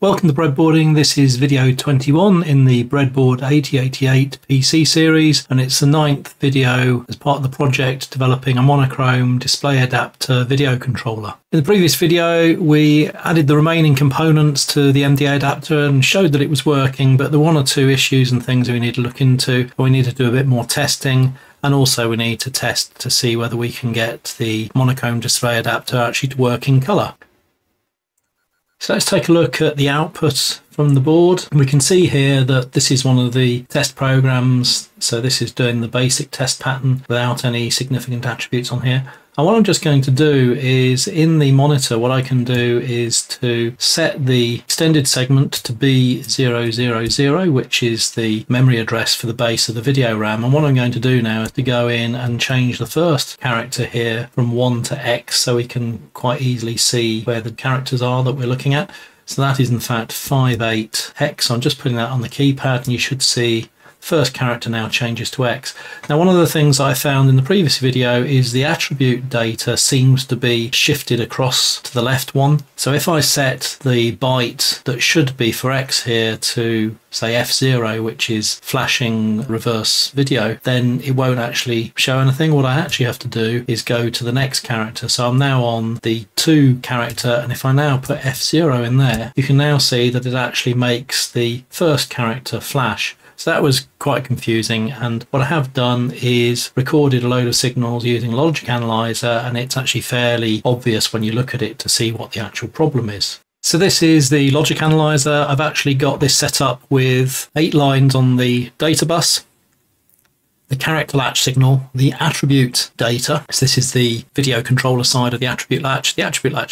Welcome to Breadboarding. This is video 21 in the Breadboard 8088 PC series, and it's the 9th video as part of the project developing a Monochrome Display Adaptor video controller. In the previous video, we added the remaining components to the MDA adapter and showed that it was working, but there were one or two issues and things we need to look into. We need to do a bit more testing, and also we need to test to see whether we can get the Monochrome Display Adaptor actually to work in colour. So let's take a look at the output from the board. We can see here that this is one of the test programs. So this is doing the basic test pattern without any significant attributes on here. And what I'm just going to do is, in the monitor, what I can do is to set the extended segment to B000, which is the memory address for the base of the video RAM. And what I'm going to do now is to go in and change the first character here from 1 to X, so we can quite easily see where the characters are that we're looking at. So that is in fact 58 hex. I'm just putting that on the keypad, and you should see first character now changes to X. Now, one of the things I found in the previous video is the attribute data seems to be shifted across to the left one. So if I set the byte that should be for X here to say F0, which is flashing reverse video, then it won't actually show anything. What I actually have to do is go to the next character. So I'm now on the 2 character, and if I now put F0 in there, you can now see that it actually makes the first character flash. So that was quite confusing, and what I have done is recorded a load of signals using a logic analyzer, and it's actually fairly obvious when you look at it to see what the actual problem is. So this is the logic analyzer. I've actually got this set up with 8 lines on the data bus, the character latch signal, the attribute data. So this is the video controller side of the attribute latch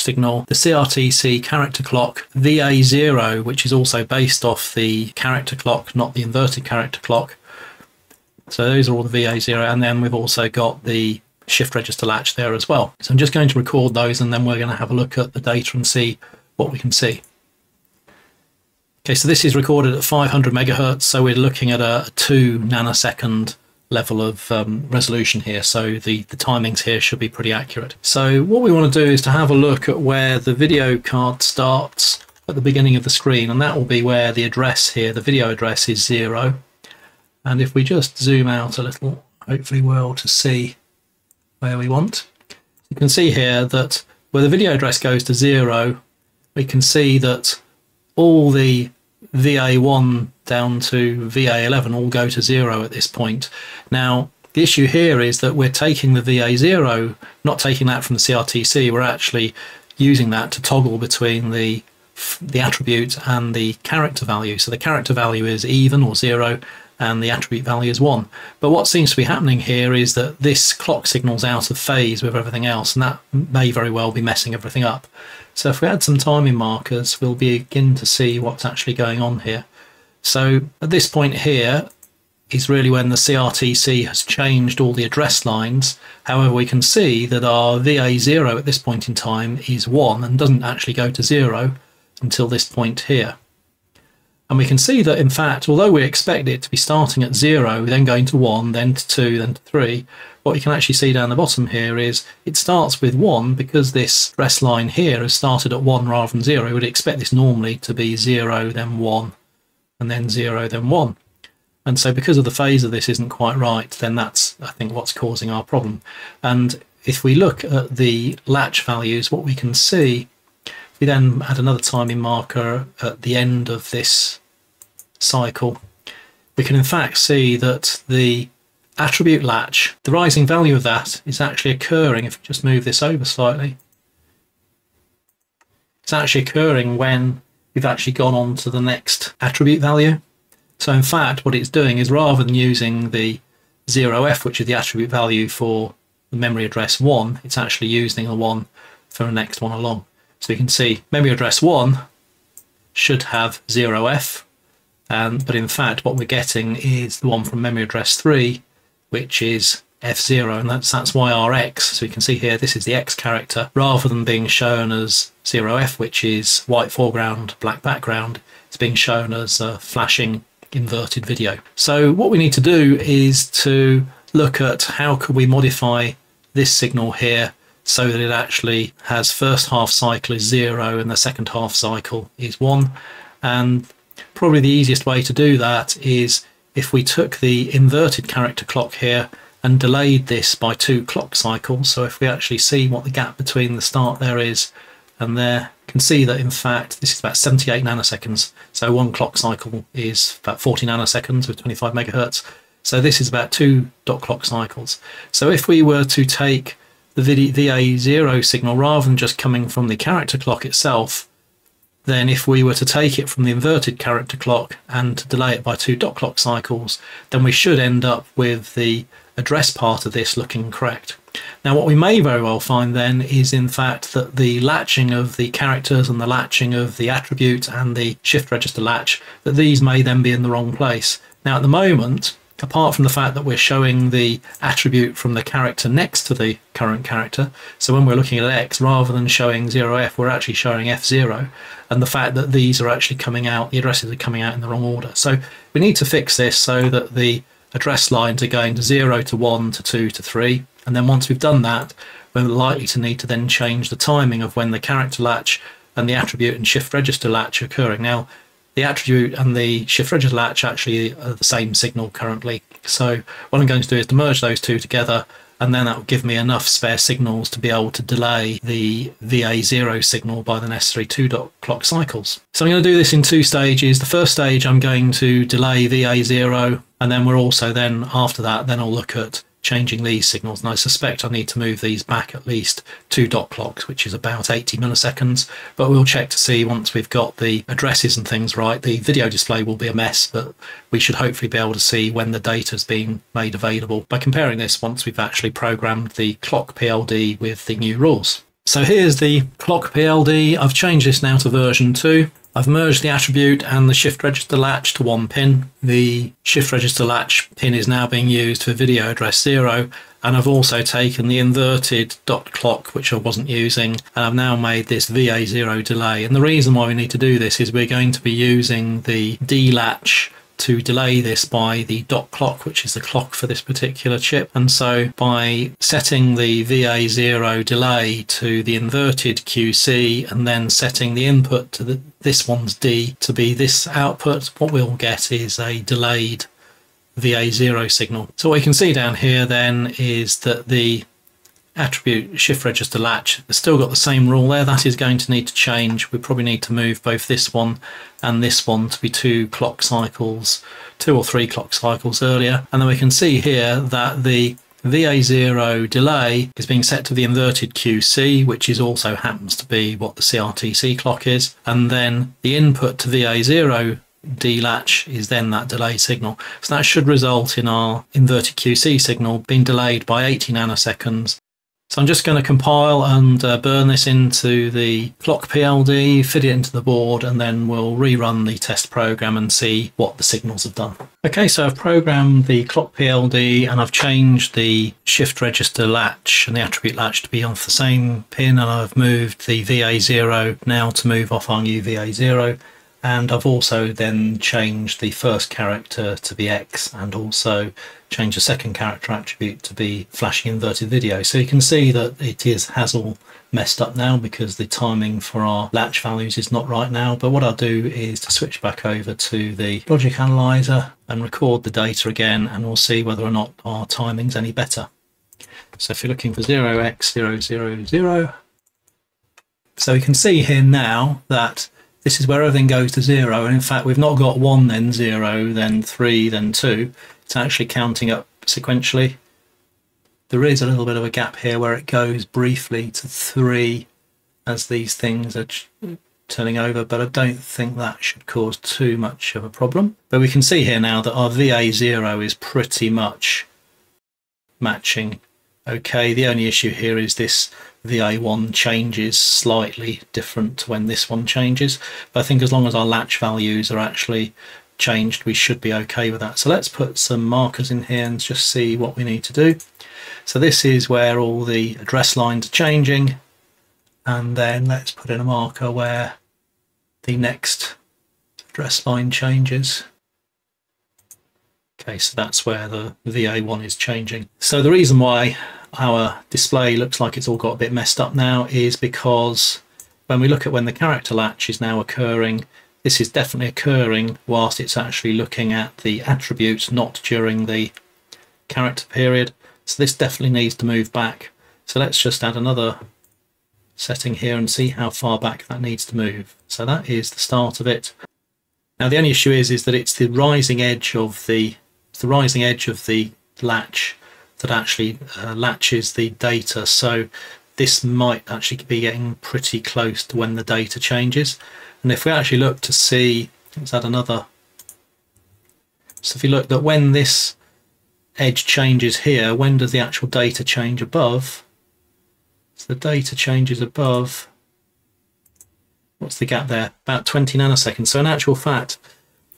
signal, the CRTC character clock, VA0, which is also based off the character clock, not the inverted character clock. So those are all the VA0, and then we've also got the shift register latch there as well. So I'm just going to record those, and then we're going to have a look at the data and see what we can see. Okay, so this is recorded at 500 megahertz, so we're looking at a 2 nanosecond level of resolution here, so the timings here should be pretty accurate. So what we want to do is to have a look at where the video card starts at the beginning of the screen, and that will be where the address here, the video address, is 0. And if we just zoom out a little, hopefully we're able to see where we want. You can see here that where the video address goes to 0, we can see that all the VA1 down to VA11 all go to 0 at this point. Now, the issue here is that we're taking the VA0, not taking that from the CRTC, we're actually using that to toggle between the attribute and the character value. So the character value is even or 0, and the attribute value is 1. But what seems to be happening here is that this clock signal's out of phase with everything else, and that may very well be messing everything up. So if we add some timing markers, we'll begin to see what's actually going on here. So at this point here is really when the CRTC has changed all the address lines. However, we can see that our VA0 at this point in time is 1 and doesn't actually go to 0 until this point here. And we can see that, in fact, although we expect it to be starting at 0, then going to 1, then to 2, then to 3, what you can actually see down the bottom here is it starts with 1 because this address line here has started at 1 rather than 0. We would expect this normally to be 0, then 1, and then 0, then 1. And so because of the phase of this isn't quite right, then that's, I think, what's causing our problem. And if we look at the latch values, what we can see, we then add another timing marker at the end of this cycle, we can in fact see that the attribute latch, the rising value of that is actually occurring, if we just move this over slightly, it's actually occurring when we've actually gone on to the next attribute value. So in fact what it's doing is, rather than using the 0f, which is the attribute value for the memory address 1, it's actually using the 1 for the next one along. So you can see memory address 1 should have 0f, but in fact what we're getting is the one from memory address 3, which is F0, and that's why our X, so you can see here this is the X character, rather than being shown as 0f, which is white foreground, black background, it's being shown as a flashing inverted video. So what we need to do is to look at how could we modify this signal here so that it actually has first half cycle is 0 and the second half cycle is 1. And probably the easiest way to do that is if we took the inverted character clock here and delayed this by 2 clock cycles. So if we actually see what the gap between the start there is and there, you can see that in fact this is about 78 nanoseconds. So 1 clock cycle is about 40 nanoseconds with 25 megahertz. So this is about 2 dot clock cycles. So if we were to take the VA0 signal rather than just coming from the character clock itself, then if we were to take it from the inverted character clock and to delay it by 2 dot clock cycles, then we should end up with the address part of this looking correct. Now what we may very well find then is in fact that the latching of the characters and the latching of the attribute and the shift register latch, that these may then be in the wrong place. Now at the moment, apart from the fact that we're showing the attribute from the character next to the current character, so when we're looking at X, rather than showing 0F, we're actually showing F0, and the fact that these are actually coming out, the addresses are coming out in the wrong order. So we need to fix this so that the address lines are going to 0 to 1 to 2 to 3, and then once we've done that, we're likely to need to then change the timing of when the character latch and the attribute and shift register latch are occurring. Now, the attribute and the shift register latch actually are the same signal currently. So what I'm going to do is to merge those two together, and then that will give me enough spare signals to be able to delay the VA0 signal by the necessary 2 dot clock cycles. So I'm going to do this in 2 stages. The first stage I'm going to delay VA0, and then we're also then after that then I'll look at changing these signals, and I suspect I need to move these back at least 2 dot clocks, which is about 80 milliseconds, but we'll check to see once we've got the addresses and things right. The video display will be a mess, but we should hopefully be able to see when the data's been made available by comparing this once we've actually programmed the clock PLD with the new rules. So here's the clock PLD. I've changed this now to version 2. I've merged the attribute and the shift register latch to 1 pin. The shift register latch pin is now being used for video address 0, and I've also taken the inverted dot clock, which I wasn't using, and I've now made this VA0 delay. And the reason why we need to do this is we're going to be using the D latch to delay this by the dot clock, which is the clock for this particular chip. And so by setting the VA0 delay to the inverted QC and then setting the input to this one's D to be this output, what we'll get is a delayed VA0 signal. So what you can see down here then is that the attribute shift register latch has still got the same rule there. That is going to need to change. We probably need to move both this one and this one to be 2 clock cycles, 2 or 3 clock cycles earlier. And then we can see here that the VA0 delay is being set to the inverted QC, which is also happens to be what the CRTC clock is. And then the input to VA0 D latch is then that delay signal. So that should result in our inverted QC signal being delayed by 80 nanoseconds. So I'm just going to compile and burn this into the clock PLD, fit it into the board, and then we'll rerun the test program and see what the signals have done. Okay, so I've programmed the clock PLD and I've changed the shift register latch and the attribute latch to be off the same pin, and I've moved the VA0 now to move off our new VA0. And I've also then changed the first character to be X and also changed the second character attribute to be flashing inverted video. So you can see that it has all messed up now because the timing for our latch values is not right now. But what I'll do is to switch back over to the logic analyzer and record the data again, and we'll see whether or not our timing's any better. So if you're looking for 0x000, so we can see here now that this is where everything goes to 0, and in fact we've not got 1 then 0 then 3 then 2. It's actually counting up sequentially. There is a little bit of a gap here where it goes briefly to 3 as these things are turning over, but I don't think that should cause too much of a problem. But we can see here now that our VA0 is pretty much matching. Okay, the only issue here is this VA1 changes slightly different to when this one changes, but I think as long as our latch values are actually changed, we should be okay with that. So let's put some markers in here and just see what we need to do. So this is where all the address lines are changing, and then let's put in a marker where the next address line changes. Okay, so that's where the VA1 is changing. So the reason why our display looks like it's all got a bit messed up now is because when we look at when the character latch is now occurring, this is definitely occurring whilst it's actually looking at the attributes, not during the character period. So this definitely needs to move back. So let's just add another setting here and see how far back that needs to move. So that is the start of it. Now the only issue is that it's the rising edge of the latch that actually latches the data. So this might actually be getting pretty close to when the data changes. And if we actually look to see, let's add another. So if you look that when this edge changes here, when does the actual data change above? So the data changes above, what's the gap there? About 20 nanoseconds. So in actual fact,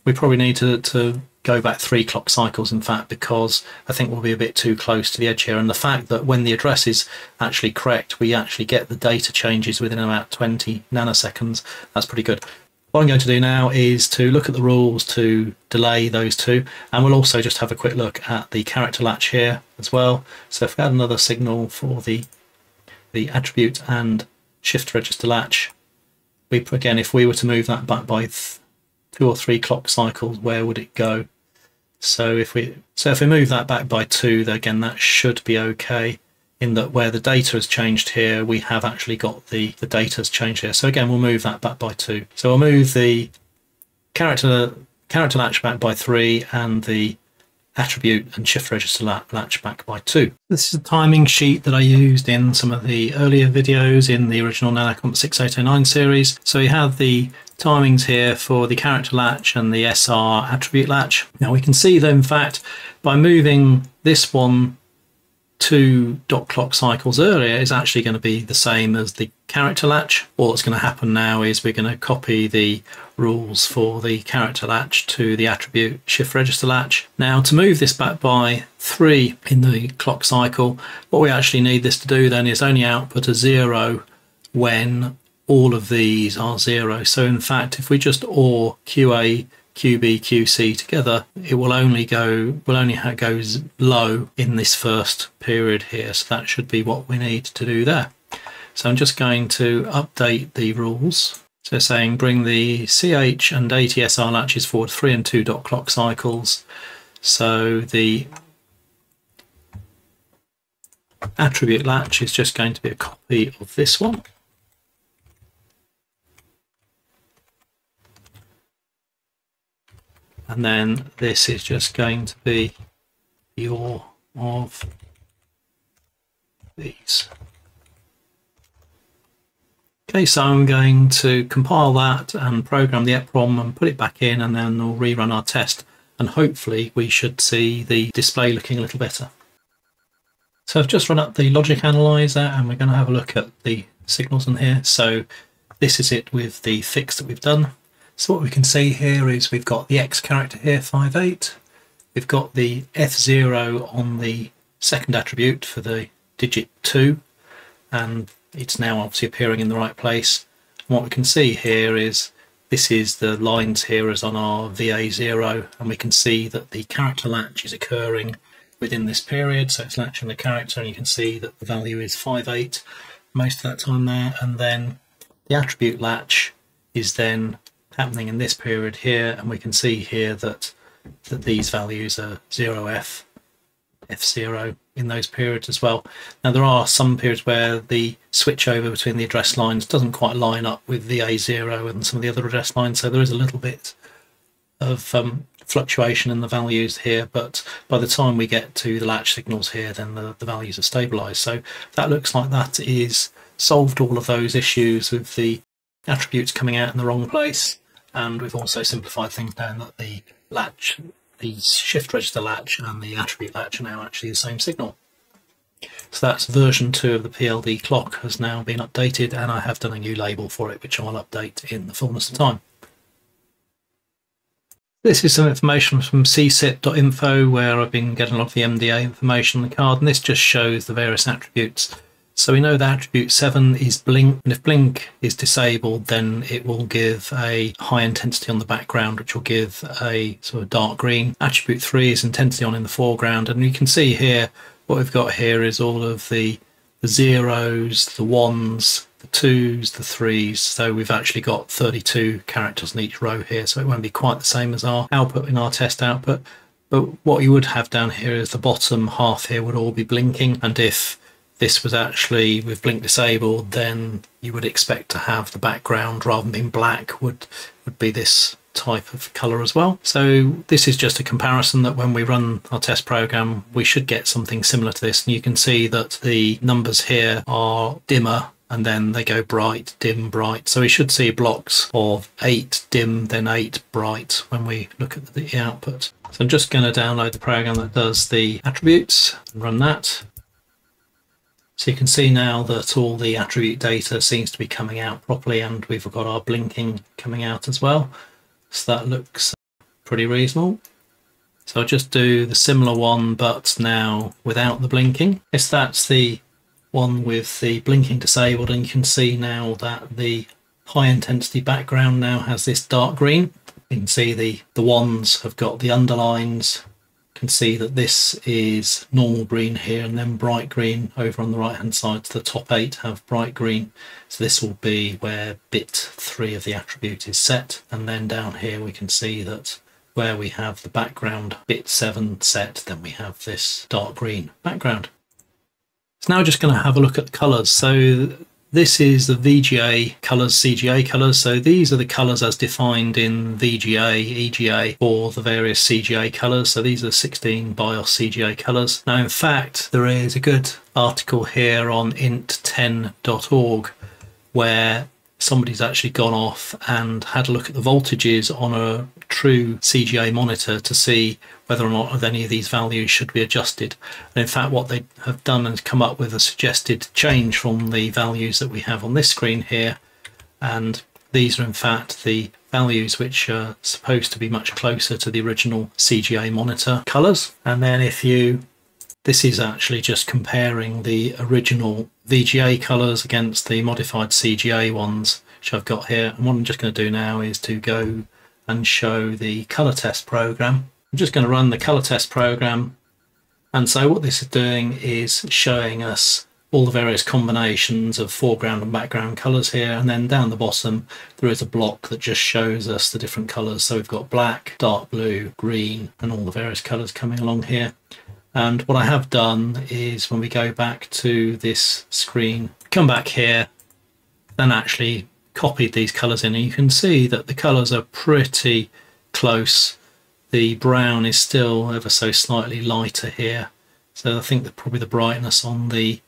we probably need to go back 3 clock cycles, in fact, because I think we'll be a bit too close to the edge here. And the fact that when the address is actually correct, we actually get the data changes within about 20 nanoseconds. That's pretty good. What I'm going to do now is to look at the rules to delay those two, and we'll also just have a quick look at the character latch here as well. So if we add another signal for the attribute and shift register latch, again, if we were to move that back by 2 or 3 clock cycles, where would it go? So if we move that back by 2, then again that should be okay, in that where the data has changed here, we have actually got the data has changed here. So again, we'll move that back by 2. So we'll move the character latch back by 3 and the attribute and shift register latch back by 2. This is a timing sheet that I used in some of the earlier videos in the original Nanocomp 6809 series. So you have the timings here for the character latch and the SR attribute latch. Now we can see that in fact by moving this one 2 dot clock cycles earlier is actually going to be the same as the character latch. All that's going to happen now is we're going to copy the rules for the character latch to the attribute shift register latch. Now to move this back by 3 in the clock cycle, what we actually need this to do then is only output a 0 when all of these are 0. So in fact, if we just OR QA, QB, QC together, it will only go low in this first period here. So that should be what we need to do there. So I'm just going to update the rules. So saying bring the CH and ATSR latches forward 3 and 2 dot clock cycles. So the attribute latch is just going to be a copy of this one. And then this is just going to be the OR of these. Okay, so I'm going to compile that and program the EPROM and put it back in, and then we'll rerun our test. And hopefully we should see the display looking a little better. So I've just run up the logic analyzer and we're going to have a look at the signals in here. So this is it with the fix that we've done. So what we can see here is we've got the X character here, 58. We've got the F0 on the second attribute for the digit 2, and it's now obviously appearing in the right place. And what we can see here is this is the lines here as on our VA0, and we can see that the character latch is occurring within this period. So it's latching the character, and you can see that the value is 58 most of that time there, and then the attribute latch is then happening in this period here, and we can see here that these values are 0F, F0 in those periods as well. Now there are some periods where the switch over between the address lines doesn't quite line up with VA0 and some of the other address lines, so there is a little bit of fluctuation in the values here, but by the time we get to the latch signals here, then the values are stabilized. So that looks like that is solved all of those issues with the attributes coming out in the wrong place. And we've also simplified things down that the latch, the shift register latch and the attribute latch are now actually the same signal. So that's version 2 of the PLD clock has now been updated, and I have done a new label for it, which I'll update in the fullness of time. This is some information from csit.info, where I've been getting a lot of the MDA information on the card, and this just shows the various attributes. So we know that attribute 7 is blink, and if blink is disabled, then it will give a high intensity on the background, which will give a sort of dark green. Attribute 3 is intensity on in the foreground, and you can see here what we've got here is all of the zeros, the ones, the twos, the threes. So we've actually got 32 characters in each row here, so it won't be quite the same as our output in our test output. But what you would have down here is the bottom half here would all be blinking, and if this was actually with blink disabled, then you would expect to have the background, rather than being black, would be this type of color as well. So this is just a comparison that when we run our test program, we should get something similar to this. And you can see that the numbers here are dimmer, and then they go bright, dim, bright. So we should see blocks of 8 dim, then 8 bright when we look at the output. So I'm just going to download the program that does the attributes and run that. So you can see now that all the attribute data seems to be coming out properly, and we've got our blinking coming out as well. So that looks pretty reasonable. So I'll just do the similar one, but now without the blinking. Yes, that's the one with the blinking disabled, and you can see now that the high intensity background now has this dark green. You can see the ones have got the underlines. You can see that this is normal green here, and then bright green over on the right hand side. So the top 8 have bright green, so this will be where bit 3 of the attribute is set. And then down here we can see that where we have the background bit 7 set, then we have this dark green background. So now we're just going to have a look at the colours. So this is the VGA colours, CGA colours. So these are the colours as defined in VGA, EGA for the various CGA colours. So these are 16 BIOS CGA colours. Now, in fact, there is a good article here on int10.org where somebody's actually gone off and had a look at the voltages on a true CGA monitor to see whether or not any of these values should be adjusted. And in fact, what they have done is come up with a suggested change from the values that we have on this screen here. And these are in fact the values which are supposed to be much closer to the original CGA monitor colors. And then this is actually just comparing the original VGA colors against the modified CGA ones, which I've got here. And what I'm just going to do now is to go and show the color test program. I'm just going to run the color test program. And so what this is doing is showing us all the various combinations of foreground and background colors here. And then down the bottom, there is a block that just shows us the different colors. So we've got black, dark blue, green, and all the various colors coming along here. And what I have done is when we go back to this screen, come back here, then actually copied these colors in, and you can see that the colors are pretty close. The brown is still ever so slightly lighter here, so I think that probably the brightness on the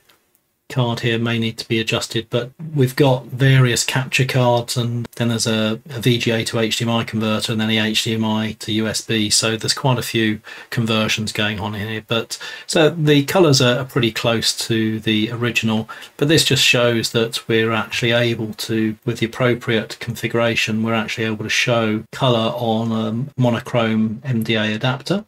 card here may need to be adjusted. But we've got various capture cards, and then there's a VGA to HDMI converter, and then the HDMI to USB, so there's quite a few conversions going on here. But so the colors are pretty close to the original, but this just shows that we're actually able to, with the appropriate configuration, we're actually able to show color on a monochrome MDA adapter.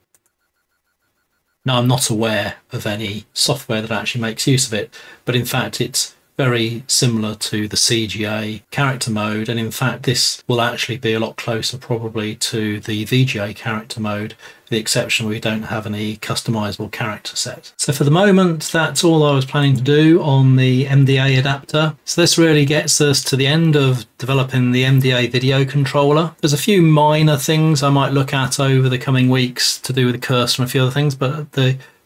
Now, I'm not aware of any software that actually makes use of it, but in fact it's very similar to the CGA character mode, and in fact this will actually be a lot closer probably to the VGA character mode, with the exception we don't have any customizable character set. So for the moment, that's all I was planning to do on the MDA adapter. So this really gets us to the end of developing the MDA video controller. There's a few minor things I might look at over the coming weeks to do with the cursor and a few other things, but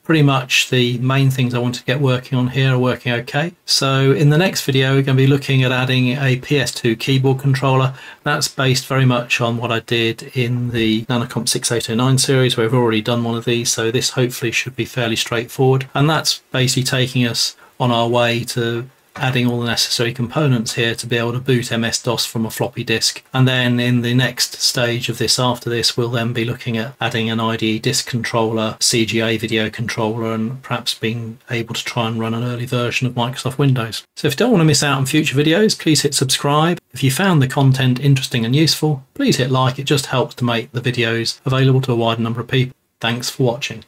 pretty much the main things I want to get working on here are working okay. So in the next video, we're going to be looking at adding a PS2 keyboard controller. That's based very much on what I did in the Monochrome 6809 series, where we've already done one of these. So this hopefully should be fairly straightforward. And that's basically taking us on our way to adding all the necessary components here to be able to boot MS-DOS from a floppy disk. And then in the next stage of this, after this, we'll then be looking at adding an IDE disk controller, CGA video controller, and perhaps being able to try and run an early version of Microsoft Windows. So if you don't want to miss out on future videos, please hit subscribe. If you found the content interesting and useful, please hit like. It just helps to make the videos available to a wider number of people. Thanks for watching.